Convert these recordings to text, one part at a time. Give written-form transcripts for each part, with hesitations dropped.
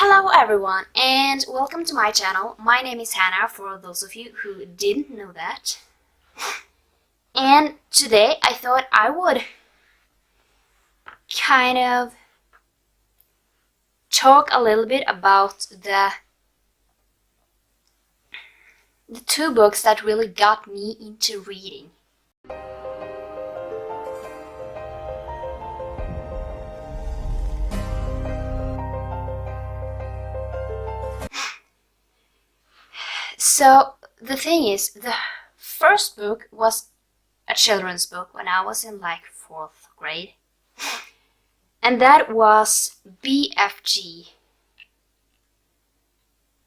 Hello everyone and welcome to my channel. My name is Hannah for those of you who didn't know that. And today I thought I would kind of talk a little bit about the two books that really got me into reading. So the thing is, the first book was a children's book when I was in like 4th grade. And that was BFG,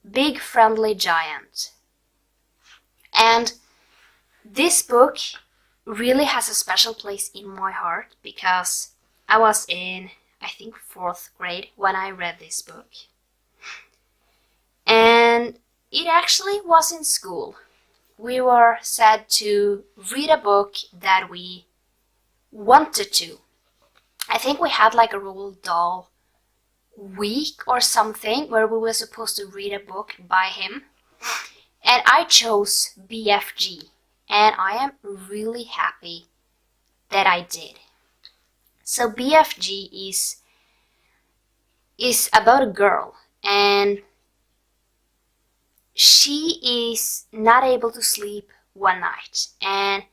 Big Friendly Giant. And this book really has a special place in my heart because I was in, I think, 4th grade when I read this book. And it actually was in school. We were said to read a book that we wanted to. I think we had like a Roald Dahl week or something where we were supposed to read a book by him. And I chose BFG, and I am really happy that I did. So BFG is about a girl, and she is not able to sleep one night, and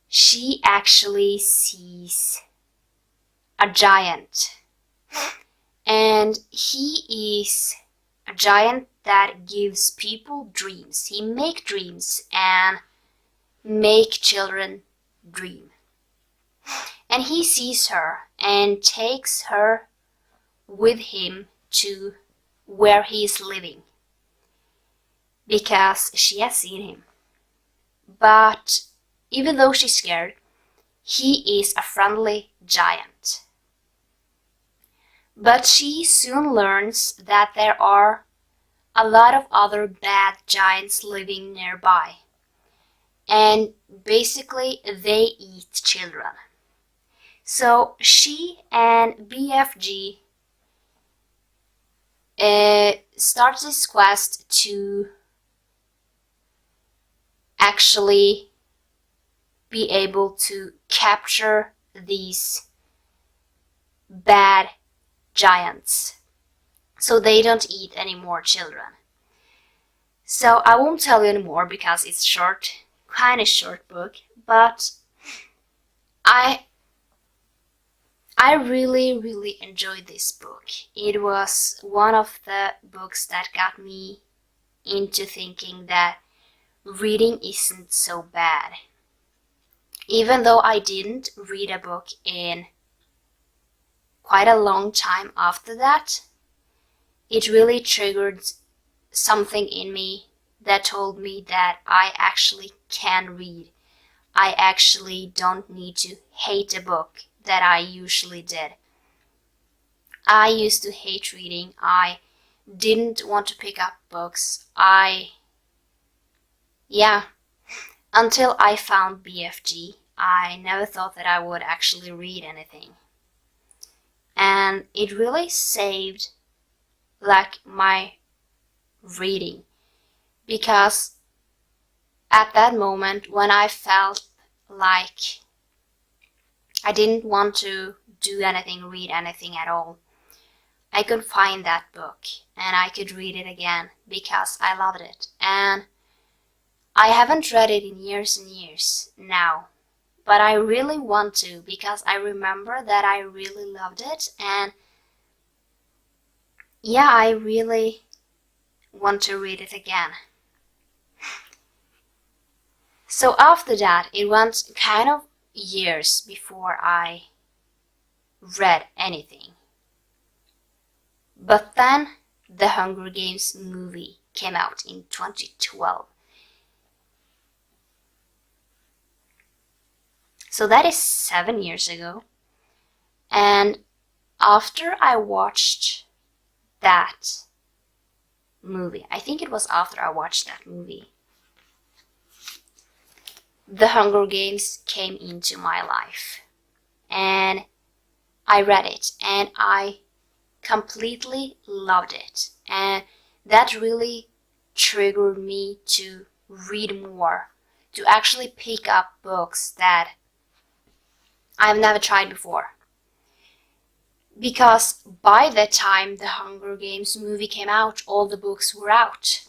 she actually sees a giant. And he is a giant that gives people dreams. He makes dreams and make children dream. And he sees her and takes her with him to where he is living because she has seen him. But even though she's scared, he is a friendly giant. But she soon learns that there are a lot of other bad giants living nearby. And basically they eat children. So she and BFG starts this quest to actually be able to capture these bad giants so they don't eat any more children. So I won't tell you anymore because it's short, kind of short book, but I really enjoyed this book. It was one of the books that got me into thinking that reading isn't so bad. Even though I didn't read a book in quite a long time after that, it really triggered something in me that told me that I actually can read. I actually don't need to hate a book that I usually did. I used to hate reading. I didn't want to pick up books. Until I found BFG, I never thought that I would actually read anything. And it really saved like my reading, because at that moment when I felt like I didn't want to do anything, read anything at all, I could find that book and I could read it again because I loved it. And I haven't read it in years and years now, but I really want to because I remember that I really loved it. And yeah, I really want to read it again. So after that, it went kind of years before I read anything. But then the Hunger Games movie came out in 2012. So that is 7 years ago. And after I watched that movie, I think it was after I watched that movie, The Hunger Games came into my life. And I read it and I completely loved it, and that really triggered me to read more, to actually pick up books that I've never tried before. Because by the time the Hunger Games movie came out, all the books were out.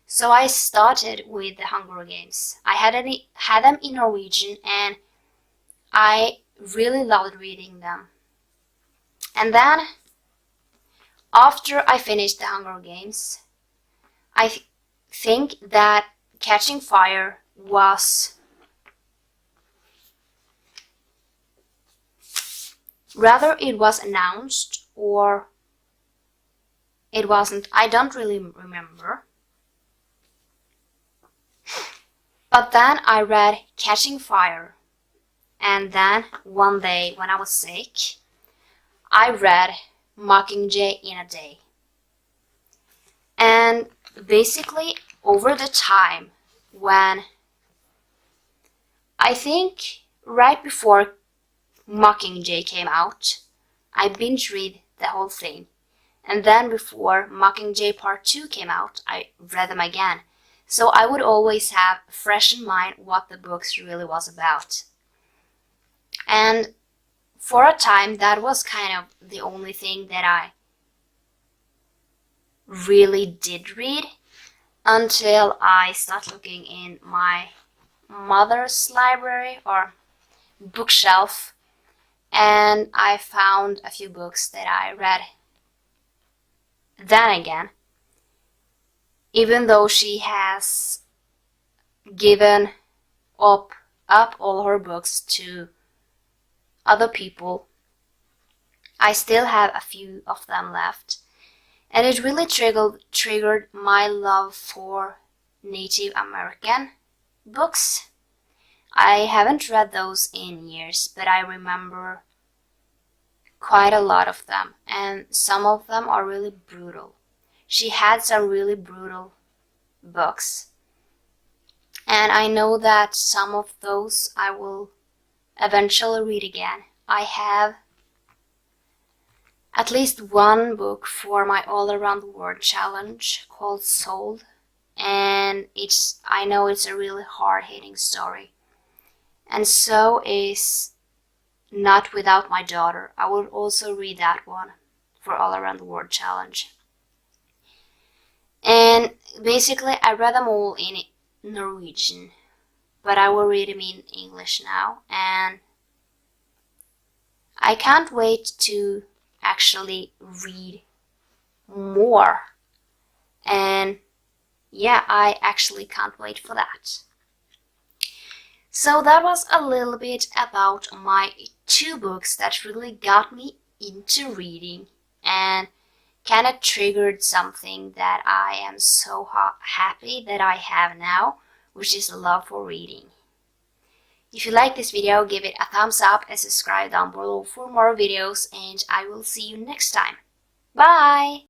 So I started with the Hunger Games. I had them in Norwegian, and I really loved reading them. And then, after I finished the Hunger Games, I think that Catching Fire was rather it was announced or it wasn't. I don't really remember. But then I read Catching Fire, and then one day when I was sick, I read Mockingjay in a day. And basically, over the time when I think right before Mockingjay came out, I binge read the whole thing. And then before Mockingjay Part 2 came out, I read them again. So I would always have fresh in mind what the books really was about. And for a time, that was kind of the only thing that I really did read, until I started looking in my mother's library or bookshelf, and I found a few books that I read then again. Even though she has given up all her books to other people, I still have a few of them left. And it really triggered my love for Native American books. I haven't read those in years, but I remember quite a lot of them, and some of them are really brutal. She had some really brutal books, and I know that some of those I will eventually read again. I have at least one book for my All Around the World challenge called Sold, and I know it's a really hard-hitting story. And so is Not Without My Daughter. I will also read that one for All Around the World challenge. And basically I read them all in Norwegian, but I will read them in English now, and I can't wait to actually read more. And yeah, I actually can't wait for that. So that was a little bit about my 2 books that really got me into reading and kind of triggered something that I am so happy that I have now, which is a love for reading. If you like this video, give it a thumbs up and subscribe down below for more videos, and I will see you next time. Bye!